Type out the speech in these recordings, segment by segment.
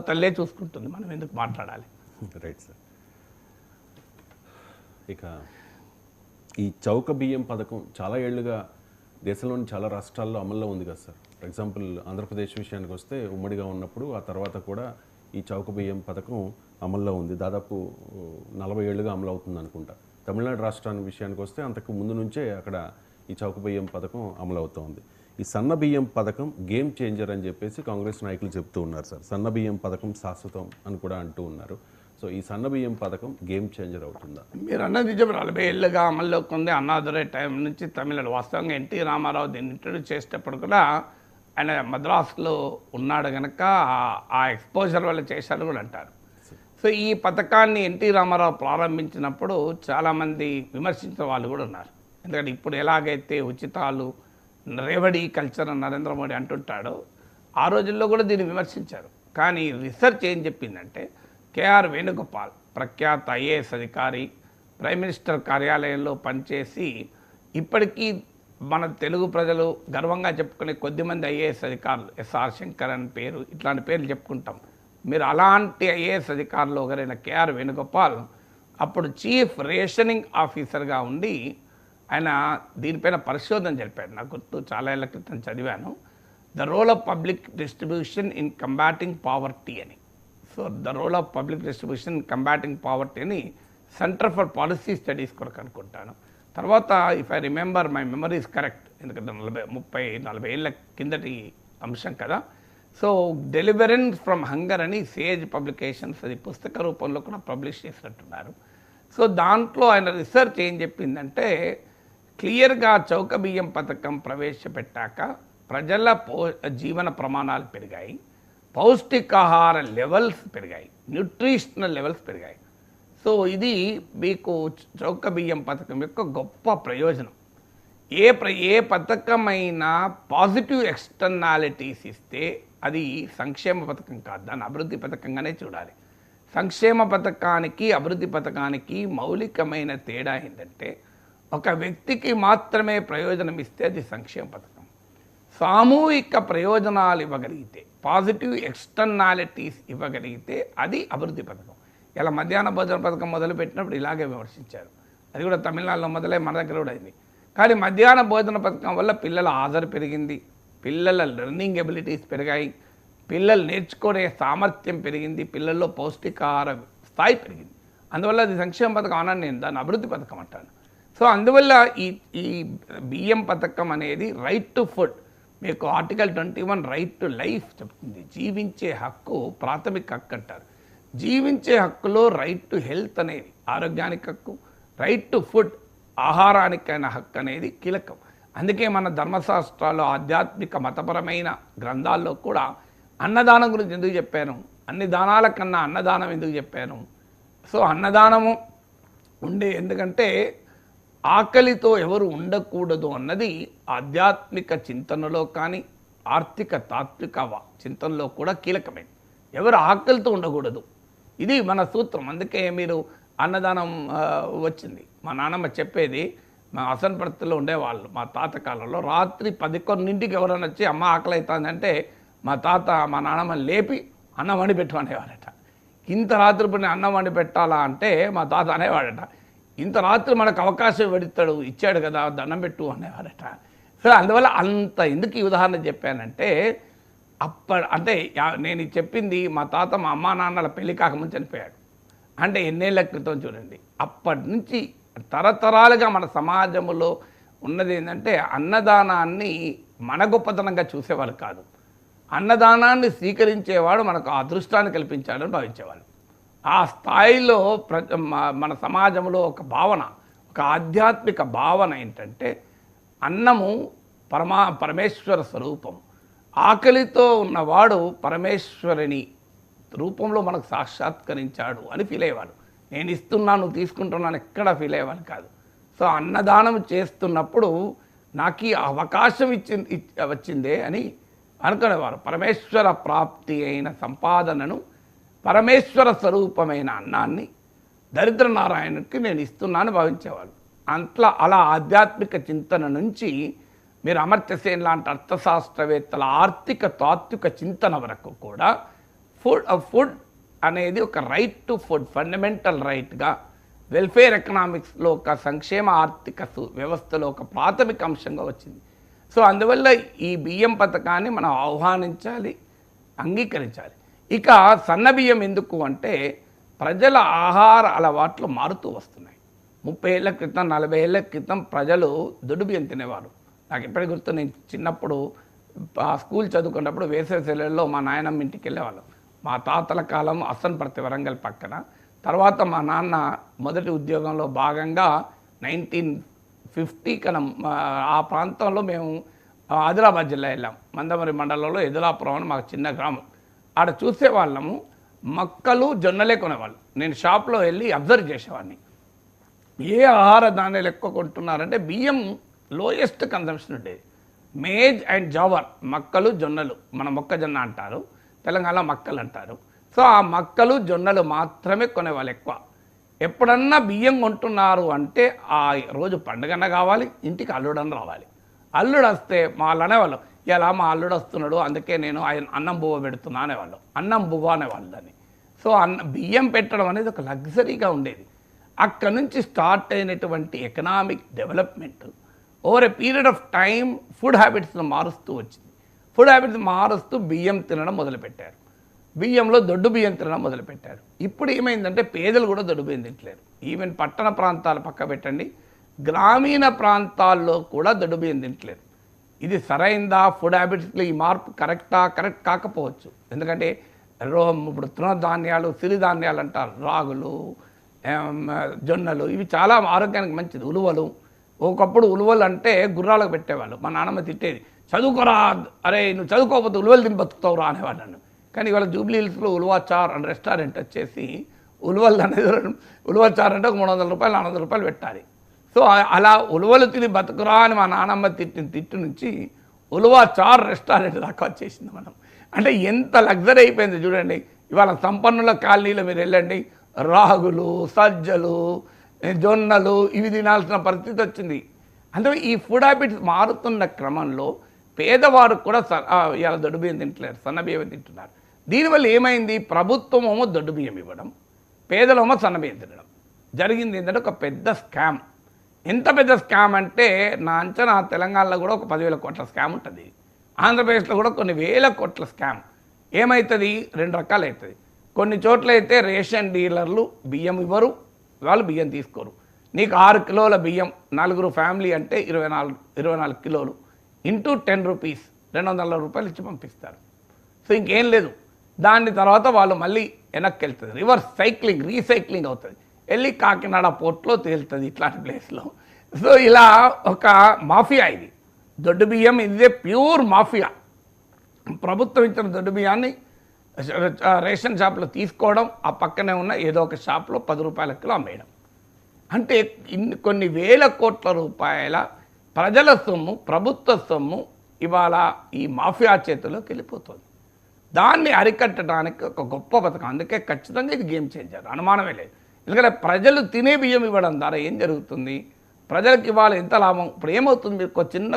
తల్లే చూసుకుంటుంది, మనం ఎందుకు మాట్లాడాలి? Right sir. ఇక ఈ చౌక బియ్యం పథకం చాలా ఏళ్లుగా దేశంలోని చాలా రాష్ట్రాల్లో అమల్లో ఉంది కదా సార్. ఫర్ ఎగ్జాంపుల్ ఆంధ్రప్రదేశ్ విషయానికి వస్తే ఉమ్మడిగా ఉన్నప్పుడు ఆ తర్వాత కూడా ఈ చౌక బియ్యం పథకం అమల్లో ఉంది. దాదాపు 40 ఏళ్లుగా అమలు అవుతుంది అనుకుంటా. తమిళనాడు రాష్ట్రానికి విషయానికి వస్తే అంతకు ముందు నుంచే అక్కడ ఈ చౌక బియ్యం పథకం అమలు అవుతోంది. ఈ సన్న బియ్యం పథకం గేమ్ చేంజర్ అని చెప్పేసి కాంగ్రెస్ నాయకులు చెప్తూ ఉన్నారు సార్. సన్న బియ్యం పథకం శాశ్వతం అని కూడా అంటూ ఉన్నారు. సో ఈ సన్న బియ్యం పథకం గేమ్ చేంజర్ అవుతుందా? మీరు అన్నది నిజం. 40 ఏళ్ళుగా అమల్లోకి ఉంది. అన్నాదురై టైం నుంచి తమిళనాడు వాస్తవంగా ఎన్టీ రామారావు దీన్ని ఇంట్రడ్యూస్ చేసేటప్పుడు కూడా ఆయన మద్రాసులో ఉన్నాడు కనుక ఆ ఎక్స్పోజర్ వల్ల చేశారు కూడా అంటారు. సో ఈ పథకాన్ని ఎన్టీ రామారావు ప్రారంభించినప్పుడు చాలామంది విమర్శించిన వాళ్ళు కూడా ఉన్నారు. ఎందుకంటే ఇప్పుడు ఎలాగైతే ఉచితాలు రేవడి కల్చర్ నరేంద్ర మోడీ అంటుంటాడో ఆ రోజుల్లో కూడా దీన్ని విమర్శించారు. కానీ రీసెర్చ్ ఏం చెప్పిందంటే కేఆర్ వేణుగోపాల్ ప్రఖ్యాత ఐఏఎస్ అధికారి, ప్రైమ్ మినిస్టర్ కార్యాలయంలో పనిచేసి ఇప్పటికీ మన తెలుగు ప్రజలు గర్వంగా చెప్పుకునే కొద్దిమంది ఐఏఎస్ అధికారులు, ఎస్ఆర్ శంకర్ అని పేరు, ఇట్లాంటి పేర్లు చెప్పుకుంటాం. మీరు అలాంటి ఐఏఎస్ అధికారులు ఒకరైన కేఆర్ వేణుగోపాల్ అప్పుడు చీఫ్ రేషనింగ్ ఆఫీసర్గా ఉండి ఆయన దీనిపైన పరిశోధన జరిపాడు. నాకు గుర్తు, చాలా ఏళ్ల క్రితం చదివాను. The role of public distribution in combating poverty అని. So the role of public distribution in combating poverty అని సెంటర్ ఫర్ పాలసీ స్టడీస్ కొరకు అనుకుంటాను. తర్వాత if I remember my memory is correct, ఎందుకంటే 30-40 ఏళ్ళ కిందటి అంశం కదా. సో డెలివరెన్స్ ఫ్రమ్ హంగర్ అని సేజ్ పబ్లికేషన్స్ అది పుస్తక రూపంలో కూడా పబ్లిష్ చేసినట్టున్నారు. సో దాంట్లో ఆయన రీసెర్చ్ ఏం చెప్పిందంటే క్లియర్గా చౌక బియ్యం పథకం ప్రవేశపెట్టాక ప్రజల జీవన ప్రమాణాలు పెరిగాయి, పౌష్టికాహార లెవెల్స్ పెరిగాయి, న్యూట్రిషనల్ లెవెల్స్ పెరిగాయి. సో ఇది మీకు చౌక బియ్యం పథకం యొక్క గొప్ప ప్రయోజనం. ఏ పథకమైనా పాజిటివ్ ఎక్స్టర్నాలిటీస్ ఇస్తే అది సంక్షేమ పథకం కాదు, దాన్ని అభివృద్ధి పథకంగానే చూడాలి. సంక్షేమ పథకానికి అభివృద్ధి పథకానికి మౌలికమైన తేడా ఏంటంటే ఒక వ్యక్తికి మాత్రమే ప్రయోజనం ఇస్తే అది సంక్షేమ పథకం. సామూహిక ప్రయోజనాలు ఇవ్వగలిగితే, పాజిటివ్ ఎక్స్టర్నాలిటీస్ ఇవ్వగలిగితే అది అభివృద్ధి పథకం. ఇలా మధ్యాహ్న భోజన పథకం మొదలుపెట్టినప్పుడు ఇలాగే విమర్శించారు. అది కూడా తమిళనాడులో మొదలై మన దగ్గర కూడా అయింది. కానీ మధ్యాహ్న భోజన పథకం వల్ల పిల్లల హాజరు పెరిగింది, పిల్లల లెర్నింగ్ ఎబిలిటీస్ పెరిగాయి, పిల్లలు నేర్చుకునే సామర్థ్యం పెరిగింది, పిల్లల్లో పౌష్టికాహార స్థాయి పెరిగింది. అందువల్ల అది సంక్షేమ పథకం అన్నాను, నేను దాన్ని అభివృద్ధి పథకం అంటాను. సో అందువల్ల ఈ బియ్యం పథకం అనేది రైట్ టు ఫుడ్, మీకు ఆర్టికల్ 21 రైట్ టు లైఫ్ చెప్తుంది. జీవించే హక్కు ప్రాథమిక హక్కు అంటారు. జీవించే హక్కులో రైట్ టు హెల్త్ అనేది ఆరోగ్యానికి హక్కు, రైట్ టు ఫుడ్ ఆహారానికైన హక్కు అనేది కీలకం. అందుకే మన ధర్మశాస్త్రాల్లో ఆధ్యాత్మిక మతపరమైన గ్రంథాల్లో కూడా అన్నదానం గురించి ఎందుకు చెప్పాను, అన్ని దానాల కన్నా అన్నదానం ఎందుకు చెప్పాను. సో అన్నదానము ఎందుకంటే ఆకలితో ఎవరు ఉండకూడదు అన్నది ఆధ్యాత్మిక చింతనలో కానీ ఆర్థిక తాత్విక చింతనలో కూడా కీలకమైనది. ఎవరు ఆకలితో ఉండకూడదు, ఇది మన సూత్రం. అందుకే మీరు అన్నదానం వచ్చింది. మా నాన్నమ్మ చెప్పేది, మా హసన్పర్తిలో ఉండేవాళ్ళు మా తాత కాలంలో రాత్రి 11ంటికి ఎవరైనా వచ్చి అమ్మ ఆకలి అవుతుందంటే మా తాత మా నాన్నమ్మ లేపి అన్నం వండి పెట్టమనేవాడట. ఇంత రాత్రి పని అన్నం వండి పెట్టాలా అంటే మా తాత అనేవాడట, ఇంత రాత్రి మనకు అవకాశం పెడతాడు, ఇచ్చాడు కదా దండం పెట్టు అనేవాడట. సో అందువల్ల అంత ఎందుకు ఈ ఉదాహరణ చెప్పానంటే అంటే నేను చెప్పింది మా తాత మా అమ్మా నాన్నల పెళ్లి కాకముందు చనిపోయాడు అంటే ఎన్నేళ్ల క్రితం చూడండి. అప్పటి నుంచి తరతరాలుగా మన సమాజంలో ఉన్నది ఏంటంటే అన్నదానాన్ని మన గొప్పతనంగా చూసేవాళ్ళు కాదు, అన్నదానాన్ని స్వీకరించేవాడు మనకు అదృష్టాన్ని కల్పించాడని భావించేవాళ్ళు. ఆ స్థాయిలో మన సమాజంలో ఒక భావన, ఒక ఆధ్యాత్మిక భావన ఏంటంటే అన్నము పరమేశ్వర స్వరూపం. ఆకలితో ఉన్నవాడు పరమేశ్వరుని రూపంలో మనకు సాక్షాత్కరించాడు అని ఫీల్ అయ్యేవాడు. నేను ఇస్తున్నాను తీసుకుంటున్నాను ఎక్కడ ఫీల్ అయ్యేవాళ్ళు కాదు. సో అన్నదానం చేస్తున్నప్పుడు నాకు ఈ అవకాశం వచ్చిందే అని అనుకునేవారు. పరమేశ్వర ప్రాప్తి అయిన సంపాదనను, పరమేశ్వర స్వరూపమైన అన్నాన్ని దరిద్ర నారాయణుడికి నేను ఇస్తున్నాను భావించేవాళ్ళు. అలా ఆధ్యాత్మిక చింతన నుంచి మీరు అమర్త్య సేన్ లాంటి అర్థశాస్త్రవేత్తల ఆర్థిక తాత్విక చింతన వరకు కూడా ఫుడ్ అనేది ఒక రైట్ టు ఫుడ్ ఫండమెంటల్ రైట్గా వెల్ఫేర్ ఎకనామిక్స్లో ఒక సంక్షేమ ఆర్థిక వ్యవస్థలో ఒక ప్రాథమిక అంశంగా వచ్చింది. సో అందువల్ల ఈ బియ్యం పథకాన్ని మనం ఆహ్వానించాలి, అంగీకరించాలి. ఇక సన్న బియ్యం ఎందుకు అంటే ప్రజల ఆహార అలవాట్లు మారుతూ వస్తున్నాయి. 30 ఏళ్ల క్రితం 40 ఏళ్ల క్రితం ప్రజలు దొడ్డు బియ్యం తినేవారు. నాకు ఎప్పటికీ గుర్తు, నేను చిన్నప్పుడు స్కూల్ చదువుకున్నప్పుడు వేసవి సెలవుల్లో మా నాయనమ్మ ఇంటికి వెళ్ళేవాళ్ళం. మా తాతల కాలం అస్సన్పర్తి వరంగల్ పక్కన. తర్వాత మా నాన్న మొదటి ఉద్యోగంలో భాగంగా 1950 కన్నా ఆ ప్రాంతంలో మేము ఆదిలాబాద్ జిల్లా వెళ్ళాం. మందమరి మండలంలో ఎదులాపురం అని మాకు చిన్న గ్రామం. ఆడ చూసేవాళ్ళము, మక్కలు జొన్నలే కొనేవాళ్ళు. నేను షాప్లో వెళ్ళి అబ్జర్వ్ చేసేవాడిని. ఏ ఆహార ధాన్యాలు ఎక్కువ కొంటున్నారంటే బియ్యం లోయెస్ట్ కన్సంప్షన్ ఉండేది. మేజ్ అండ్ జవర్, మక్కలు జొన్నలు, మన మొక్కజొన్న అంటారు, తెలంగాణ మక్కలు అంటారు. సో ఆ మక్కలు జొన్నలు మాత్రమే కొనేవాళ్ళు ఎక్కువ. ఎప్పుడన్నా బియ్యం కొంటున్నారు అంటే ఆ రోజు పండుగన కావాలి, ఇంటికి అల్లుడని రావాలి. అల్లుడు వస్తే మా వాళ్ళు అనేవాళ్ళు, ఇలా మా అల్లుడు వస్తున్నాడు అందుకే నేను ఆయన అన్నం బువ్వ పెడుతున్నా అనేవాళ్ళు. అన్నం బువ్వ అనేవాళ్ళు దాన్ని. సో బియ్యం పెట్టడం అనేది ఒక లగ్జరీగా ఉండేది. అక్కడ నుంచి స్టార్ట్ అయినటువంటి economic development over a period of time food హ్యాబిట్స్ను మారుస్తూ వచ్చింది. ఫుడ్ హ్యాబిట్స్ మారుస్తూ బియ్యం తినడం మొదలుపెట్టారు. బియ్యంలో దొడ్డు బియ్యం తినడం మొదలుపెట్టారు. ఇప్పుడు ఏమైందంటే పేదలు కూడా దొడ్డు బియ్యం తింటలేరు. ఈవెన్ పట్టణ ప్రాంతాలు పక్క పెట్టండి, గ్రామీణ ప్రాంతాల్లో కూడా దొడ్డు బియ్యం తింటలేరు. ఇది సరైందా? ఫుడ్ హ్యాబిట్స్లో ఈ మార్పు కరెక్ట్ కాకపోవచ్చు. ఎందుకంటే ఇప్పుడు తృణధాన్యాలు, సిరిధాన్యాలు అంటారు, రాగులు, జొన్నలు, ఇవి చాలా ఆరోగ్యానికి మంచిది. ఉలువలు, ఒకప్పుడు ఉలువలు అంటే గుర్రాలకు పెట్టేవాళ్ళు. మా నాన్నమ్మ తిట్టేది, చదువుకోరా, అరే నువ్వు చదువుకోకపోతే ఉలువలు తిని బతుకుతావురా అనేవాడు నన్ను. కానీ ఇవాళ జూబ్లీ హిల్స్లో ఉలువాచార్ అని రెస్టారెంట్ వచ్చేసి ఉలువలు అనేది ఉలువాచార్ అంటే ఒక 300 రూపాయలు 400 రూపాయలు పెట్టాలి. సో అలా ఉలువలు తిని బతుకురా అని మా నాన్నమ్మ తిట్టిన తిట్టు నుంచి ఉలువాచార్ రెస్టారెంట్ దాకా వచ్చేసింది మనం. అంటే ఎంత లగ్జరీ అయిపోయింది చూడండి. ఇవాళ సంపన్నుల కాలనీలో మీరు వెళ్ళండి, రాగులు, సజ్జలు, జొన్నలు ఇవి తినాల్సిన పరిస్థితి వచ్చింది. అందుకే ఈ ఫుడ్ హ్యాబిట్స్ మారుతున్న క్రమంలో పేదవారు కూడా ఇలా దొడ్డు బియ్యం తింటలేరు, సన్న బియ్యం తింటున్నారు. దీనివల్ల ఏమైంది? ప్రభుత్వమేమో దొడ్డు బియ్యం ఇవ్వడం, పేదలేమో సన్న బియ్యం తినడం. జరిగింది ఏంటంటే ఒక పెద్ద స్కామ్. ఎంత పెద్ద స్కామ్ అంటే నా అంచనా తెలంగాణలో కూడా ఒక 10,000 కోట్ల స్కామ్ ఉంటుంది. ఆంధ్రప్రదేశ్లో కూడా కొన్ని వేల కోట్ల స్కామ్. ఏమవుతుంది? 2 రకాలు అవుతుంది. కొన్ని చోట్ల అయితే రేషన్ డీలర్లు బియ్యం ఇవ్వరు, వాళ్ళు బియ్యం తీసుకోరు. నీకు 6 కిలోల బియ్యం, 4 ఫ్యామిలీ అంటే 24 కిలోలు ఇంటూ 10 రూపీస్, 200 రూపాయలు ఇచ్చి పంపిస్తారు. సో ఇంకేం లేదు. దాని తర్వాత వాళ్ళు మళ్ళీ వెనక్కి వెళ్తుంది, రివర్స్ సైక్లింగ్, రీసైక్లింగ్ అవుతుంది, వెళ్ళి కాకినాడ పోర్ట్లో తేలుతుంది ఇట్లాంటి ప్లేస్లో. సో ఇలా ఒక మాఫియా ఇది. దొడ్డు బియ్యం ఇదే ప్యూర్ మాఫియా. ప్రభుత్వం ఇచ్చిన దొడ్డు బియ్యాన్ని రేషన్ షాప్లో తీసుకోవడం, ఆ పక్కనే ఉన్న ఏదో ఒక షాప్లో 10 రూపాయల కిలో అమ్మేయడం. అంటే కొన్ని వేల కోట్ల రూపాయల ప్రజల సొమ్ము, ప్రభుత్వ సొమ్ము ఇవాళ ఈ మాఫియా చేతుల్లోకి వెళ్ళిపోతుంది. దాన్ని అరికట్టడానికి ఒక గొప్ప పథకం. అందుకే ఖచ్చితంగా ఇది గేమ్ చేంజర్, అనుమానమే లేదు. ఎందుకంటే ప్రజలు తినే బియ్యం ఇవ్వడం ద్వారా ఏం జరుగుతుంది? ప్రజలకు ఇవాళ ఎంత లాభం? ఇప్పుడు ఏమవుతుంది? మీరు ఒక చిన్న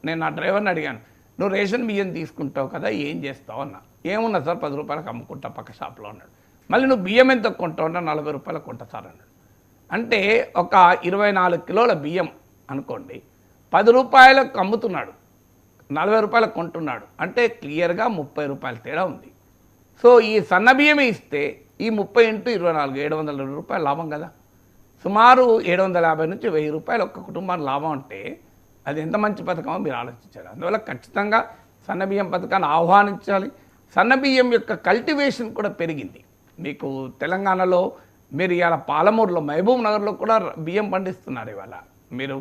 నేను నా డ్రైవర్ని అడిగాను, నువ్వు రేషన్ బియ్యం తీసుకుంటావు కదా, ఏం చేస్తావు అన్న. ఏమున్నా సార్ 10 రూపాయలకు అమ్ముకుంటా పక్క షాప్లో అన్నాడు. మళ్ళీ నువ్వు బియ్యం ఎంత కొంటావు అంటే 40 రూపాయలకు కొంటా సార్ అన్నాడు. అంటే ఒక 24 కిలోల బియ్యం అనుకోండి, 10 రూపాయలకు అమ్ముతున్నాడు, 40 రూపాయలకు కొంటున్నాడు. అంటే క్లియర్గా 30 రూపాయల తేడా ఉంది. సో ఈ సన్న బియ్యమే ఇస్తే ఈ 30 × 24 720 రూపాయలు లాభం కదా. సుమారు 750 నుంచి 1000 రూపాయలు ఒక్క కుటుంబానికి లాభం అంటే అది ఎంత మంచి పథకమో మీరు ఆలోచించాలి. అందువల్ల ఖచ్చితంగా సన్నబియ్యం పథకాన్ని ఆహ్వానించాలి. సన్నబియ్యం యొక్క కల్టివేషన్ కూడా పెరిగింది. మీకు తెలంగాణలో మీరు ఇవాళ పాలమూరులో, మహబూబ్ నగర్లో కూడా బియ్యం పండిస్తున్నారు. ఇవాళ మీరు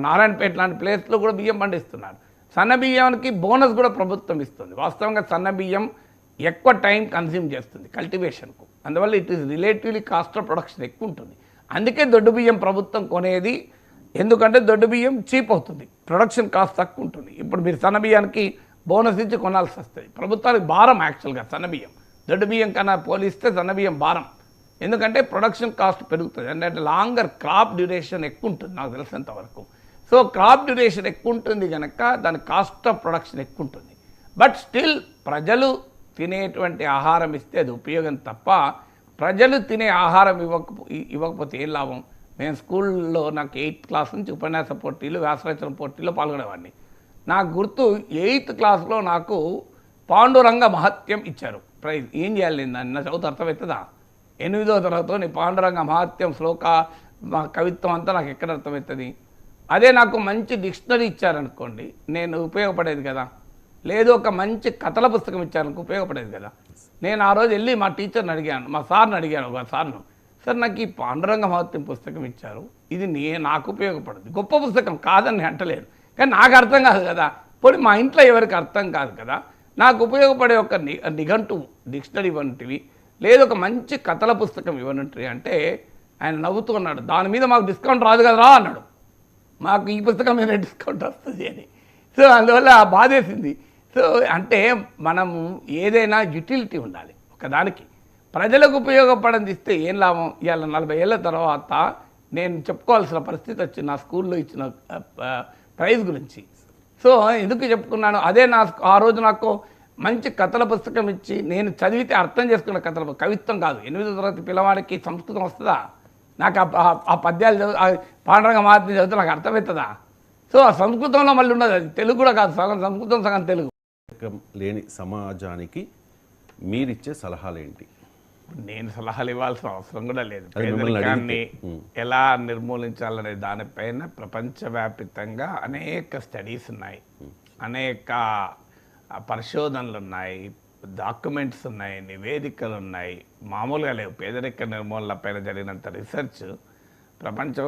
నారాయణపేట లాంటి ప్లేస్లో కూడా బియ్యం పండిస్తున్నారు. సన్నబియ్యానికి బోనస్ కూడా ప్రభుత్వం ఇస్తుంది. వాస్తవంగా సన్నబియ్యం ఎక్కువ టైం కన్స్యూమ్ చేస్తుంది కల్టివేషన్కు. అందువల్ల it is relatively cost of production ఎక్కువ ఉంటుంది. అందుకే దొడ్డు బియ్యం ప్రభుత్వం కొనేది. ఎందుకంటే దొడ్డు బియ్యం చీప్ అవుతుంది, ప్రొడక్షన్ కాస్ట్ తక్కువ ఉంటుంది. ఇప్పుడు మీరు సన్నబియ్యానికి బోనస్ ఇచ్చి కొనాల్సి వస్తుంది. ప్రభుత్వానికి భారం యాక్చువల్గా సన్నబియ్యం. దొడ్డు బియ్యం కన్నా పోలిస్తే సన్నబియ్యం భారం. ఎందుకంటే ప్రొడక్షన్ కాస్ట్ పెరుగుతుంది. అంటే లాంగర్ క్రాప్ డ్యూరేషన్ ఎక్కువ ఉంటుంది నాకు తెలిసినంత వరకు. సో క్రాప్ డ్యూరేషన్ ఎక్కువ ఉంటుంది కనుక దాని కాస్ట్ ఆఫ్ ప్రొడక్షన్ ఎక్కువ ఉంటుంది. బట్ స్టిల్ ప్రజలు తినేటువంటి ఆహారం ఇస్తే అది ఉపయోగం తప్ప ప్రజలు తినే ఆహారం ఇవ్వకపోతే ఏం లాభం. నేను స్కూల్లో నాకు 8th క్లాస్ నుంచి ఉపన్యాస పోటీలు, వ్యాసరచన పోటీల్లో పాల్గొనేవాడిని. నాకు గుర్తు 8th క్లాస్లో నాకు పాండురంగ మహత్యం ఇచ్చారు ప్రైజ్. ఏం చేయాలి దాన్ని నా చదువుతూ అర్థమవుతుందా? 8వ తరగతిలో నీ పాండురంగ మహత్యం శ్లోక కవిత్వం అంతా నాకు ఎక్కడ అర్థమవుతుంది? అదే నాకు మంచి డిక్షనరీ ఇచ్చారనుకోండి నేను ఉపయోగపడేది కదా. లేదు ఒక మంచి కథల పుస్తకం ఇచ్చారనుకో ఉపయోగపడేది కదా. నేను ఆ రోజు వెళ్ళి మా టీచర్ని అడిగాను, మా సార్ని అడిగాను, ఒక సార్ను, సార్ నాకు ఈ పాండురంగ మహత్యం పుస్తకం ఇచ్చారు, ఇది నాకు ఉపయోగపడదు. గొప్ప పుస్తకం కాదని అంటలేదు, కానీ నాకు అర్థం కాదు కదా. పోనీ మా ఇంట్లో ఎవరికి అర్థం కాదు కదా. నాకు ఉపయోగపడే ఒక నిఘంటు డిక్షనరీ వంటివి, లేదు ఒక మంచి కథల పుస్తకం ఇవ్వనంటి అంటే ఆయన నవ్వుతూ ఉన్నాడు. దాని మీద మాకు డిస్కౌంట్ రాదు కదరా అన్నాడు. మాకు ఈ పుస్తకం మీద డిస్కౌంట్ వస్తుంది అని. సో అందువల్ల బాధేసింది. సో అంటే మనము ఏదైనా యుటిలిటీ ఉండాలి ఒకదానికి. ప్రజలకు ఉపయోగపడింది ఇస్తే ఏం లాభం? ఇవాళ 40 ఏళ్ళ తర్వాత నేను చెప్పుకోవాల్సిన పరిస్థితి వచ్చింది నా స్కూల్లో ఇచ్చిన ప్రైజ్ గురించి. సో ఎందుకు చెప్పుకున్నాను? అదే ఆ రోజు నాకు మంచి కథల పుస్తకం ఇచ్చి నేను చదివితే అర్థం చేసుకున్న కథల కవిత్వం కాదు. 8వ తరగతి పిల్లవాడికి సంస్కృతం వస్తుందా? నాకు ఆ పద్యాలు పాండురంగ మహత్యం చదివితే నాకు అర్థమవుతుందా? సో ఆ సంస్కృతంలో మళ్ళీ ఉన్నది, అది తెలుగు కూడా కాదు, సగం సంస్కృతం సగం తెలుగు. లేని సమాజానికి మీరిచ్చే సలహాలు ఏంటి? నేను సలహాలు ఇవ్వాల్సిన అవసరం కూడా లేదు. పేదరికాన్ని ఎలా నిర్మూలించాలనే దానిపైన ప్రపంచవ్యాప్తంగా అనేక స్టడీస్ ఉన్నాయి, అనేక పరిశోధనలు ఉన్నాయి, డాక్యుమెంట్స్ ఉన్నాయి, నివేదికలు ఉన్నాయి. మామూలుగా లేవు. పేదరిక నిర్మూలన పైన జరిగినంత రీసెర్చ్ ప్రపంచంలో